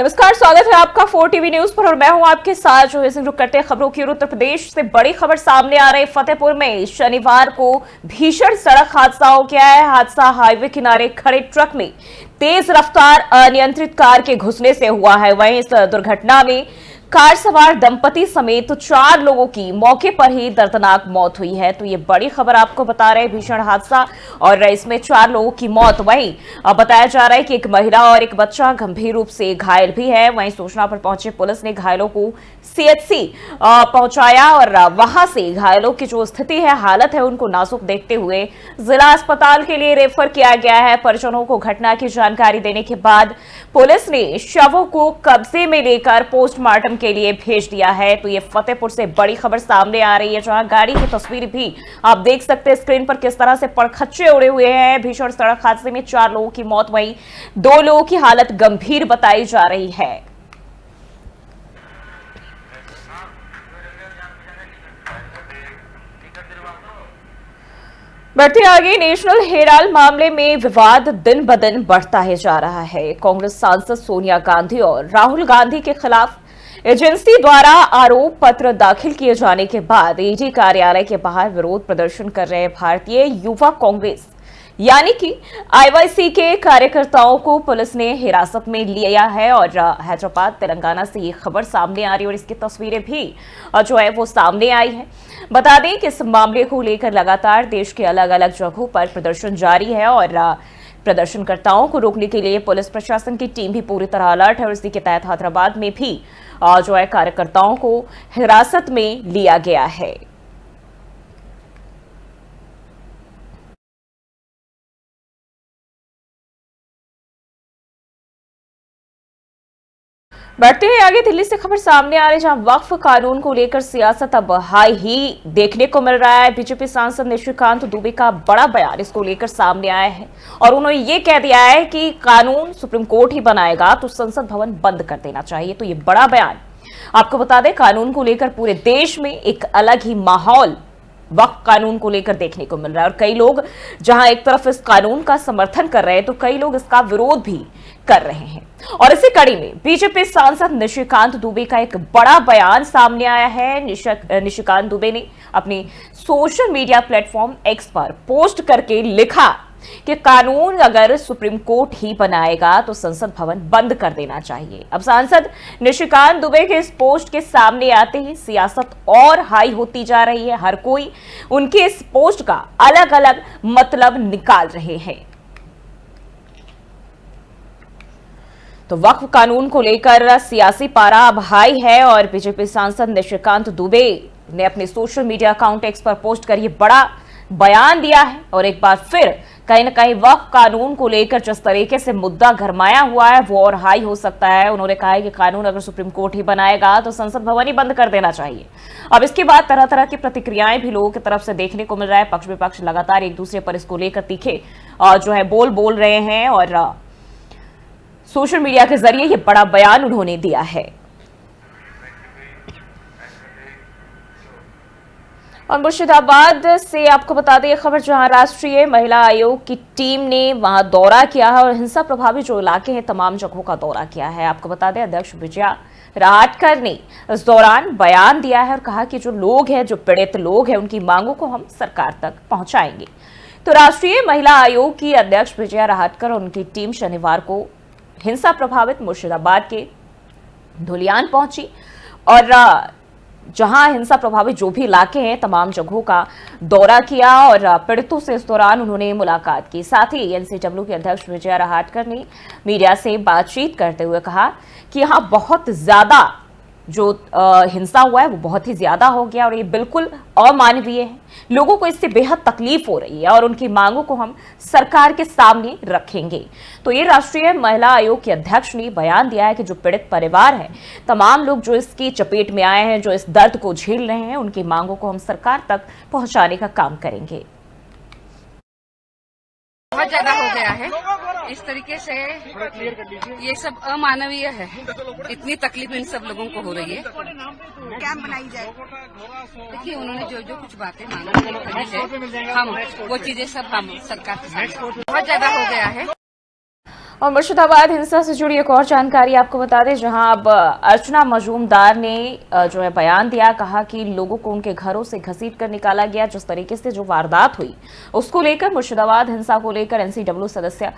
नमस्कार, स्वागत है आपका 4 टीवी न्यूज पर और मैं हूं आपके साथ जो है रुक करते हैं खबरों की। उत्तर प्रदेश से बड़ी खबर सामने आ रही। फतेहपुर में शनिवार को भीषण सड़क हादसा हो गया है। हादसा हाईवे किनारे खड़े ट्रक में तेज रफ्तार अनियंत्रित कार के घुसने से हुआ है। वहीं इस दुर्घटना में कार सवार दंपति समेत 4 लोगों की मौके पर ही दर्दनाक मौत हुई है। तो ये बड़ी खबर आपको बता रहे हैं, भीषण हादसा और इसमें 4 लोगों की मौत। वहीं बताया जा रहा है कि एक महिला और एक बच्चा गंभीर रूप से घायल भी है। वहीं सूचना पर पहुंचे पुलिस ने घायलों को सीएचसी पहुंचाया और वहां से घायलों की जो स्थिति है, हालत है, उनको नाजुक देखते हुए जिला अस्पताल के लिए रेफर किया गया है। परिजनों को घटना की जानकारी देने के बाद पुलिस ने शवों को कब्जे में लेकर पोस्टमार्टम के लिए भेज दिया है। तो ये फतेहपुर से बड़ी खबर सामने आ रही है, जहां गाड़ी की तस्वीर भी आप देख सकते हैं स्क्रीन पर किस तरह से पड़खच्चे उड़े हुए हैं। भीषण सड़क हादसे में 4 लोगों की मौत, वहीं 2 लोगों की हालत गंभीर बताई जा रही है। बढ़ते आगे, नेशनल हेराल्ड मामले में विवाद दिन ब दिन बढ़ता ही जा रहा है। कांग्रेस सांसद सोनिया गांधी और राहुल गांधी के खिलाफ एजेंसी द्वारा आरोप पत्र दाखिल किए जाने के बाद ईडी कार्यालय के बाहर विरोध प्रदर्शन कर रहे भारतीय युवा कांग्रेस यानी कि आईवाईसी के कार्यकर्ताओं को पुलिस ने हिरासत में लिया है। और हैदराबाद तेलंगाना से ये खबर सामने आ रही है और इसकी तस्वीरें भी जो है वो सामने आई है। बता दें कि इस मामले को लेकर लगातार देश के अलग अलग जगहों पर प्रदर्शन जारी है और प्रदर्शनकर्ताओं को रोकने के लिए पुलिस प्रशासन की टीम भी पूरी तरह अलर्ट है। और इसी के तहत हैदराबाद में भी जो है कार्यकर्ताओं को हिरासत में लिया गया है। बढ़ते हैं आगे, दिल्ली से खबर सामने आ रही है, जहां वक्फ कानून को लेकर सियासत अब हाई ही देखने को मिल रहा है। बीजेपी सांसद निशिकांत दुबे का बड़ा बयान इसको लेकर सामने आया है और उन्होंने ये कह दिया है कि कानून सुप्रीम कोर्ट ही बनाएगा तो संसद भवन बंद कर देना चाहिए। तो ये बड़ा बयान आपको बता दें, कानून को लेकर पूरे देश में एक अलग ही माहौल वक्फ कानून को लेकर देखने को मिल रहा है। और कई लोग जहां एक तरफ इस कानून का समर्थन कर रहे हैं तो कई लोग इसका विरोध भी कर रहे हैं। और इसी कड़ी में बीजेपी सांसद निशिकांत दुबे का एक बड़ा बयान सामने आया है। निशिकांत दुबे ने अपनी सोशल मीडिया प्लेटफॉर्म एक्स पर पोस्ट करके लिखा कि कानून अगर सुप्रीम कोर्ट ही बनाएगा तो संसद भवन बंद कर देना चाहिए। अब सांसद निशिकांत दुबे के इस पोस्ट के सामने आते ही सियासत और हाई होती जा रही है। हर कोई उनके इस पोस्ट का अलग अलग मतलब निकाल रहे हैं। तो वक्फ कानून को लेकर सियासी पारा अब हाई है और बीजेपी सांसद निशिकांत दुबे ने अपने सोशल मीडिया अकाउंट एक्स पर पोस्ट कर ये बड़ा बयान दिया है। और एक बार फिर कहीं ना कहीं वक्फ कानून को लेकर जिस तरीके से मुद्दा गरमाया हुआ है वो और हाई हो सकता है। उन्होंने कहा है कि कानून अगर सुप्रीम कोर्ट ही बनाएगा तो संसद भवन ही बंद कर देना चाहिए। अब इसके बाद तरह तरह की प्रतिक्रियाएं भी लोगों की तरफ से देखने को मिल रहा है। पक्ष विपक्ष लगातार एक दूसरे पर इसको लेकर तीखे जो है बोल रहे हैं और सोशल मीडिया के जरिए ये बड़ा बयान उन्होंने दिया है। और मुर्शिदाबाद से आपको बता दें खबर, जहां राष्ट्रीय महिला आयोग की टीम ने वहां दौरा किया है और हिंसा प्रभावित जो इलाके हैं तमाम जगहों का दौरा किया है। आपको बता दें अध्यक्ष विजया राहटकर ने इस दौरान बयान दिया है और कहा कि जो लोग हैं, जो पीड़ित लोग हैं, उनकी मांगों को हम सरकार तक पहुंचाएंगे। तो राष्ट्रीय महिला आयोग की अध्यक्ष विजया राहटकर और उनकी टीम शनिवार को हिंसा प्रभावित मुर्शिदाबाद के धुलियान पहुंची और जहां हिंसा प्रभावित जो भी इलाके हैं तमाम जगहों का दौरा किया और पीड़ितों से इस दौरान उन्होंने मुलाकात की। साथ ही एनसीडब्ल्यू के अध्यक्ष विजया राहटकर ने मीडिया से बातचीत करते हुए कहा कि यहां बहुत ज्यादा जो हिंसा हुआ है वो बहुत ही ज्यादा हो गया और ये बिल्कुल अमानवीय है। लोगों को इससे बेहद तकलीफ हो रही है और उनकी मांगों को हम सरकार के सामने रखेंगे। तो ये राष्ट्रीय महिला आयोग के अध्यक्ष ने बयान दिया है कि जो पीड़ित परिवार है, तमाम लोग जो इसकी चपेट में आए हैं, जो इस दर्द को झेल रहे हैं, उनकी मांगों को हम सरकार तक पहुंचाने का काम करेंगे। बहुत ज्यादा हो गया है इस तरीके से, ये सब अमानवीय है। इतनी तकलीफ इन सब लोगों को हो रही है। क्या बनाई जाए? देखिए उन्होंने जो जो कुछ बातें मांगी है हम वो चीजें सब हम सरकार के सामने, बहुत ज्यादा हो गया है। और मुर्शिदाबाद हिंसा से जुड़ी एक और जानकारी आपको बता दें, जहां अब अर्चना मजूमदार ने जो है बयान दिया, कहा कि लोगों को उनके घरों से घसीट कर निकाला गया। जिस तरीके से जो वारदात हुई उसको लेकर मुर्शिदाबाद हिंसा को लेकर एनसीडब्ल्यू सदस्य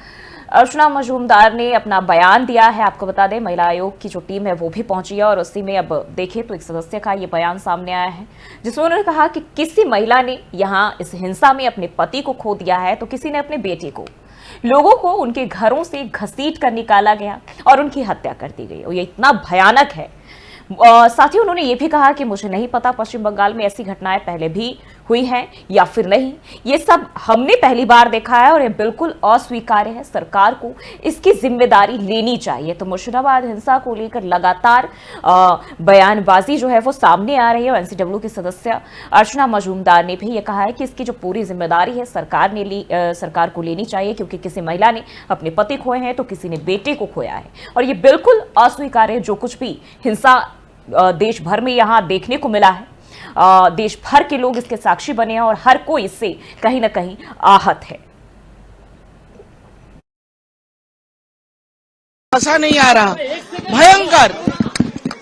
अर्चना मजूमदार ने अपना बयान दिया है। आपको बता दें महिला आयोग की जो टीम है वो भी पहुंची है और उसी में अब देखें तो एक सदस्य का ये बयान सामने आया है, जिसमें उन्होंने कहा कि किसी महिला ने यहाँ इस हिंसा में अपने पति को खो दिया है तो किसी ने अपने बेटे को। लोगों को उनके घरों से घसीट कर निकाला गया और उनकी हत्या कर दी गई और ये इतना भयानक है। साथ ही उन्होंने ये भी कहा कि मुझे नहीं पता पश्चिम बंगाल में ऐसी घटनाएं पहले भी हुई हैं या फिर नहीं, ये सब हमने पहली बार देखा है और ये बिल्कुल अस्वीकार्य है। सरकार को इसकी जिम्मेदारी लेनी चाहिए। तो मुर्शिदाबाद हिंसा को लेकर लगातार बयानबाजी जो है वो सामने आ रही है और एनसीडब्ल्यू की सदस्य अर्चना मजूमदार ने भी ये कहा है कि इसकी जो पूरी जिम्मेदारी है सरकार को लेनी चाहिए, क्योंकि किसी महिला ने अपने पति खोए हैं तो किसी ने बेटे को खोया है और ये बिल्कुल अस्वीकार्य है। जो कुछ भी हिंसा देश भर में यहाँ देखने को मिला है, देश भर के लोग इसके साक्षी बने हैं और हर कोई इससे कहीं ना कहीं आहत है। ऐसा नहीं आ रहा, भयंकर।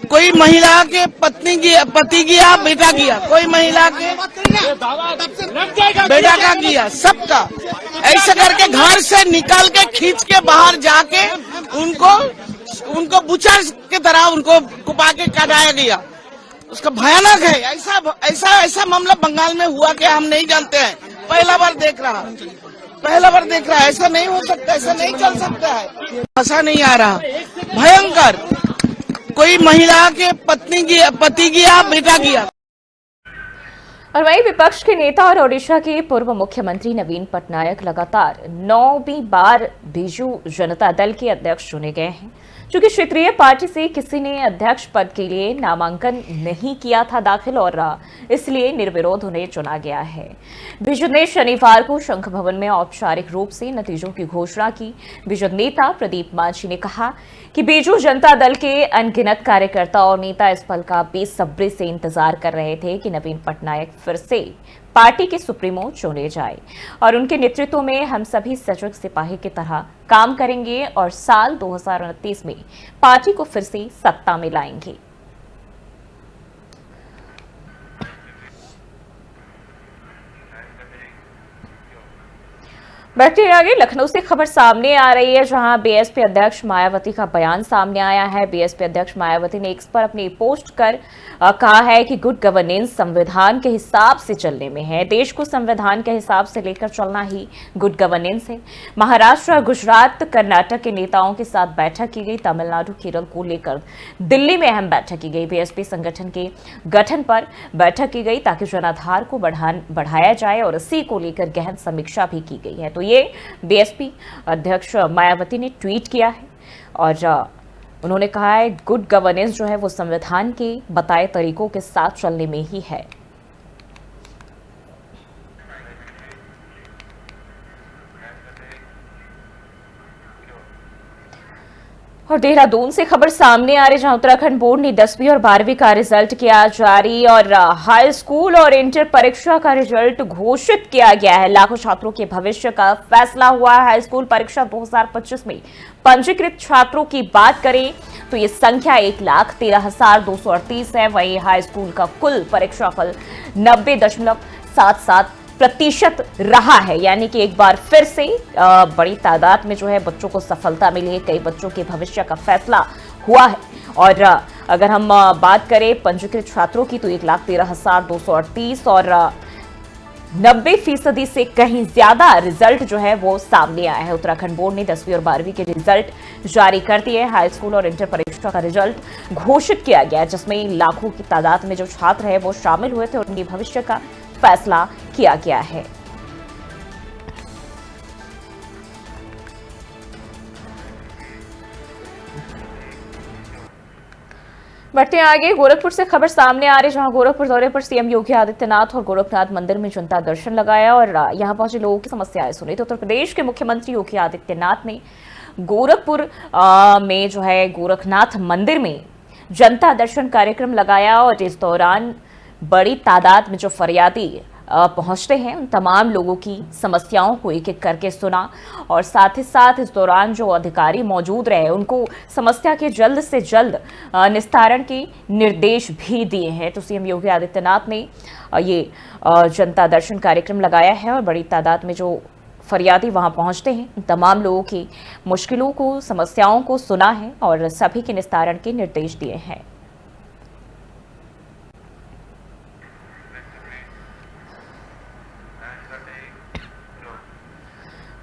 कोई महिला के पति गया, बेटा गया, कोई महिला के बेटा का गया, सबका ऐसा करके घर से निकाल के खींच के बाहर जाके उनको बुचर की तरह उनको कुपा के काटाया गया। उसका भयानक है। ऐसा मामला बंगाल में हुआ क्या हम नहीं जानते हैं। पहला बार देख रहा है। ऐसा नहीं हो सकता, ऐसा नहीं चल सकता है। ऐसा नहीं आ रहा, भयंकर। कोई महिला के पति गया, बेटा गया। और वहीं विपक्ष के नेता और ओडिशा के पूर्व मुख्यमंत्री नवीन पटनायक लगातार 9वीं बार बीजू जनता दल के अध्यक्ष चुने गए हैं। चूंकि क्षेत्रीय पार्टी से किसी ने अध्यक्ष पद के लिए नामांकन नहीं किया था दाखिल और इसलिए निर्विरोध उन्हें चुना गया है। बीजू ने शनिवार को शंख भवन में औपचारिक रूप से नतीजों की घोषणा की। बीजू नेता प्रदीप मांझी ने कहा कि बीजू जनता दल के अनगिनत कार्यकर्ता और नेता इस पल का बेसब्री से इंतजार कर रहे थे कि नवीन पटनायक फिर से पार्टी के सुप्रीमो चुने जाए और उनके नेतृत्व में हम सभी सजग सिपाही की तरह काम करेंगे और साल 2029 में पार्टी को फिर से सत्ता में लाएंगे। बढ़ते आगे लखनऊ से खबर सामने आ रही है, जहां बीएसपी अध्यक्ष मायावती का बयान सामने आया है। बीएसपी अध्यक्ष मायावती ने एक्स पर अपनी पोस्ट कर कहा है कि गुड गवर्नेंस संविधान के हिसाब से चलने में है। देश को संविधान के हिसाब से लेकर चलना ही गुड गवर्नेंस है। महाराष्ट्र, गुजरात, कर्नाटक के नेताओं के साथ बैठक की गई। तमिलनाडु, केरल को लेकर दिल्ली में अहम बैठक की गई। बीएसपी संगठन के गठन पर बैठक की गई ताकि जनाधार को बढ़ाया जाए और इसी को लेकर गहन समीक्षा भी की गई है। तो ये बीएसपी अध्यक्ष मायावती ने ट्वीट किया है और उन्होंने कहा है गुड गवर्नेंस जो है वो संविधान के बताए तरीकों के साथ चलने में ही है। और देहरादून से खबर सामने आ रही, जहां उत्तराखंड बोर्ड ने 10वीं और 12वीं का रिजल्ट किया जारी और हाई स्कूल और इंटर परीक्षा का रिजल्ट घोषित किया गया है। लाखों छात्रों के भविष्य का फैसला हुआ है। हाई स्कूल परीक्षा 2025 में पंजीकृत छात्रों की बात करें तो ये संख्या 1,13,238 है। वहीं हाई स्कूल का कुल परीक्षाफल 90.77% रहा है, यानी कि एक बार फिर से बड़ी तादाद में जो है बच्चों को सफलता मिली है। कई बच्चों के भविष्य का फैसला हुआ है। और अगर हम बात करें पंजीकृत छात्रों की तो 1,13,238 और 90% से कहीं ज्यादा रिजल्ट जो है वो सामने आया है। उत्तराखंड बोर्ड ने 10वीं और 12वीं के रिजल्ट जारी कर दिए। हाई स्कूल और इंटर परीक्षा का रिजल्ट घोषित किया गया, जिसमें लाखों की तादाद में जो छात्र है वो शामिल हुए थे और उनके भविष्य का फैसला किया गया है। बढ़ते आगे, गोरखपुर से खबर सामने आ रही, जहां गोरखपुर दौरे पर सीएम योगी आदित्यनाथ और गोरखनाथ मंदिर में जनता दर्शन लगाया और यहां पहुंचे लोगों की समस्याएं सुनी। तो उत्तर प्रदेश के मुख्यमंत्री योगी आदित्यनाथ ने गोरखपुर में जो है गोरखनाथ मंदिर में जनता दर्शन कार्यक्रम लगाया और इस दौरान बड़ी तादाद में जो फरियादी पहुंचते हैं, उन तमाम लोगों की समस्याओं को एक एक करके सुना और साथ ही साथ इस दौरान जो अधिकारी मौजूद रहे उनको समस्या के जल्द से जल्द निस्तारण के निर्देश भी दिए हैं। तो सीएम योगी आदित्यनाथ ने ये जनता दर्शन कार्यक्रम लगाया है और बड़ी तादाद में जो फरियादी वहां पहुंचते हैं उन तमाम लोगों की मुश्किलों को, समस्याओं को सुना है और सभी के निस्तारण के निर्देश दिए हैं।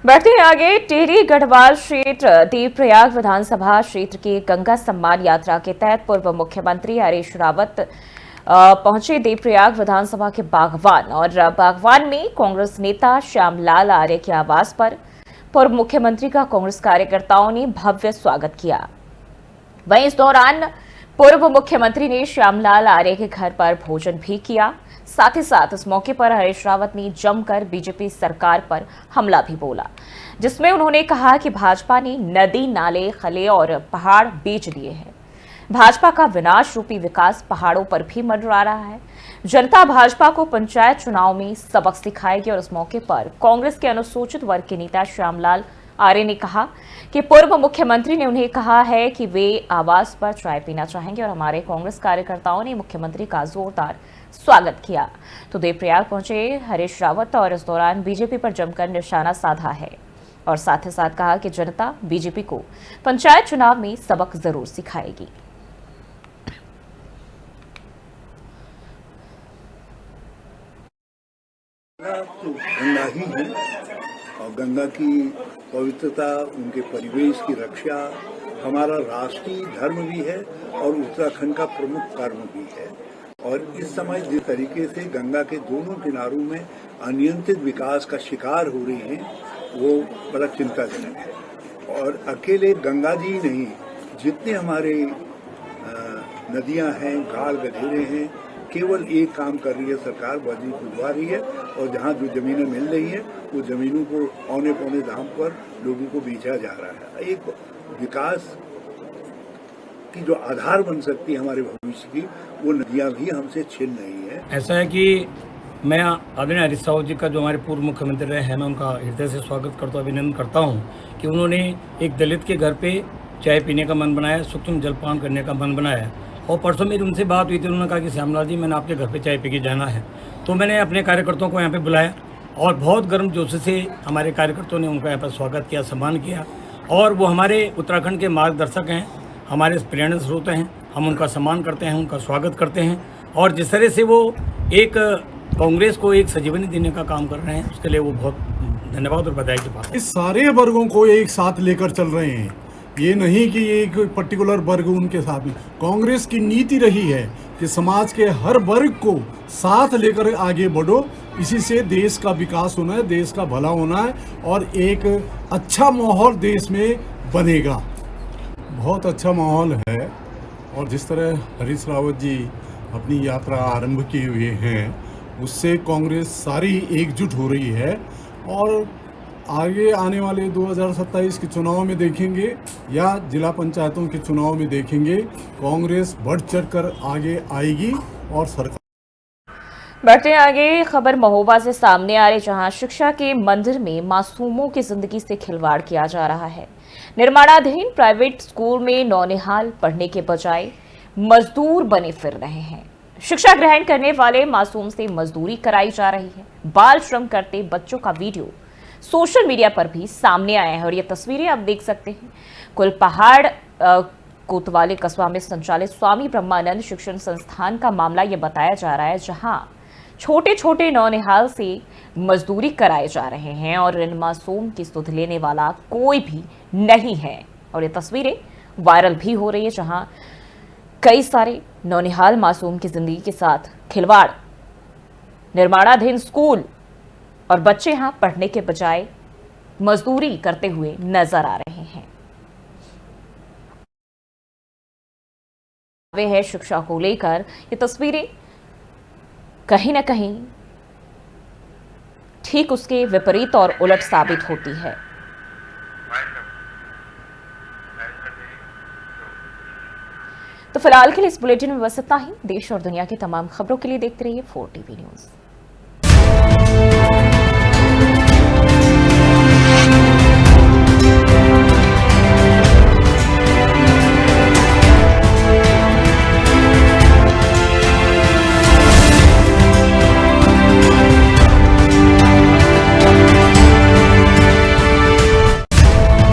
बढ़ते हैं आगे। टिहरी गढ़वाल क्षेत्र देवप्रयाग विधानसभा क्षेत्र की गंगा सम्मान यात्रा के तहत पूर्व मुख्यमंत्री हरीश रावत पहुंचे देवप्रयाग विधानसभा के बागवान और बागवान में कांग्रेस नेता श्यामलाल आर्य के आवास पर पूर्व मुख्यमंत्री का कांग्रेस कार्यकर्ताओं ने भव्य स्वागत किया। वहीं इस दौरान पूर्व मुख्यमंत्री ने श्यामलाल आर्य के घर पर भोजन भी किया। साथ ही साथ इस मौके पर हरीश रावत ने जमकर बीजेपी सरकार पर हमला भी बोला, जिसमें उन्होंने कहा कि भाजपा ने नदी, नाले, खले और पहाड़ बेच दिए हैं। भाजपा का विनाश रूपी विकास पहाड़ों पर भी मंडरा रहा है। जनता भाजपा को पंचायत चुनाव में सबक सिखाएगी। और इस मौके पर कांग्रेस के अनुसूचित वर्ग के नेता श्यामलाल आर्य ने कहा कि पूर्व मुख्यमंत्री ने उन्हें कहा है कि वे आवास पर चाय पीना चाहेंगे और हमारे कांग्रेस कार्यकर्ताओं ने मुख्यमंत्री का जोरदार स्वागत किया। तो देवप्रयाग पहुंचे हरीश रावत और इस दौरान बीजेपी पर जमकर निशाना साधा है और साथ ही साथ कहा कि जनता बीजेपी को पंचायत चुनाव में सबक जरूर सिखाएगी। तो गंगा ही है और गंगा की पवित्रता, उनके परिवेश की रक्षा हमारा राष्ट्रीय धर्म भी है और उत्तराखंड का प्रमुख कर्म भी है। और इस समय जिस तरीके से गंगा के दोनों किनारों में अनियंत्रित विकास का शिकार हो रही हैं, वो बड़ा चिंताजनक है। और अकेले गंगा जी नहीं, जितने हमारे नदियां हैं, गाल गधेरे हैं, केवल एक काम कर रही है सरकार, बजरी खुदवा रही है और जहाँ जो जमीनें मिल रही है वो जमीनों को औने पौने दाम पर लोगों को बेचा जा रहा है। एक विकास की जो आधार बन सकती है हमारे भविष्य की, वो नदियां भी हमसे छिन रही है। ऐसा है कि मैं आदरणीय हरीश रावत जी का, जो हमारे पूर्व मुख्यमंत्री रहे हैं, मैं उनका हृदय से स्वागत करता हूँ, अभिनंदन करता हूँ कि उन्होंने एक दलित के घर पे चाय पीने का मन बनाया, सूक्ष्म जलपान करने का मन बनाया। और परसों मेरी उनसे बात हुई थी, उन्होंने कहा कि श्यामलाल जी, मैंने आपके घर पे चाय पी के जाना है। तो मैंने अपने कार्यकर्ताओं को यहाँ पे बुलाया और बहुत गर्म जोश से हमारे कार्यकर्ताओं ने उनका यहाँ पर स्वागत किया, सम्मान किया। और वो हमारे उत्तराखंड के मार्गदर्शक हैं, हमारे प्रेरणा स्रोत हैं। हम उनका सम्मान करते हैं, उनका स्वागत करते हैं। और जिस तरह से वो एक कांग्रेस को एक सजीवनी देने का काम कर रहे हैं, उसके लिए वो बहुत धन्यवाद और बधाई की बात है। इस सारे वर्गों को एक साथ लेकर चल रहे हैं, ये नहीं कि एक पर्टिकुलर वर्ग उनके साथ में। कांग्रेस की नीति रही है कि समाज के हर वर्ग को साथ लेकर आगे बढ़ो, इसी से देश का विकास होना है, देश का भला होना है और एक अच्छा माहौल देश में बनेगा। बहुत अच्छा माहौल है। और जिस तरह हरीश रावत जी अपनी यात्रा आरंभ किए हुए हैं, उससे कांग्रेस सारी एकजुट हो रही है। और आगे आने वाले 2027 के चुनाव में देखेंगे या जिला पंचायतों के चुनाव में देखेंगे, कांग्रेस बढ़ चढ़कर आगे आएगी और सरकार। बढ़ते आगे, खबर महोबा से सामने आ रही, जहां शिक्षा के मंदिर में मासूमों की जिंदगी से खिलवाड़ किया जा रहा है। निर्माणाधीन प्राइवेट स्कूल में नौनिहाल पढ़ने के बजाय मजदूर बने फिर रहे हैं। शिक्षा ग्रहण करने वाले मासूम से मजदूरी कराई जा रही है। बाल श्रम करते बच्चों का वीडियो सोशल मीडिया पर भी सामने आया है और ये तस्वीरें आप देख सकते हैं। कुल पहाड़ कोतवाली कस्बा में संचालित स्वामी ब्रह्मानंद शिक्षण संस्थान का मामला ये बताया जा रहा है, जहां छोटे छोटे नौनिहाल से मजदूरी कराए जा रहे हैं और इन मासूम की सुध लेने वाला कोई भी नहीं है। और ये तस्वीरें वायरल भी हो रही है, जहां कई सारे नौनिहाल मासूम की जिंदगी के साथ खिलवाड़, निर्माणाधीन स्कूल और बच्चे यहां पढ़ने के बजाय मजदूरी करते हुए नजर आ रहे हैं। वे है शिक्षा को लेकर ये तस्वीरें कहीं ना कहीं ठीक उसके विपरीत और उलट साबित होती है। तो फिलहाल के लिए इस बुलेटिन में बस इतना ही। देश और दुनिया की तमाम खबरों के लिए देखते रहिए 4TV न्यूज़।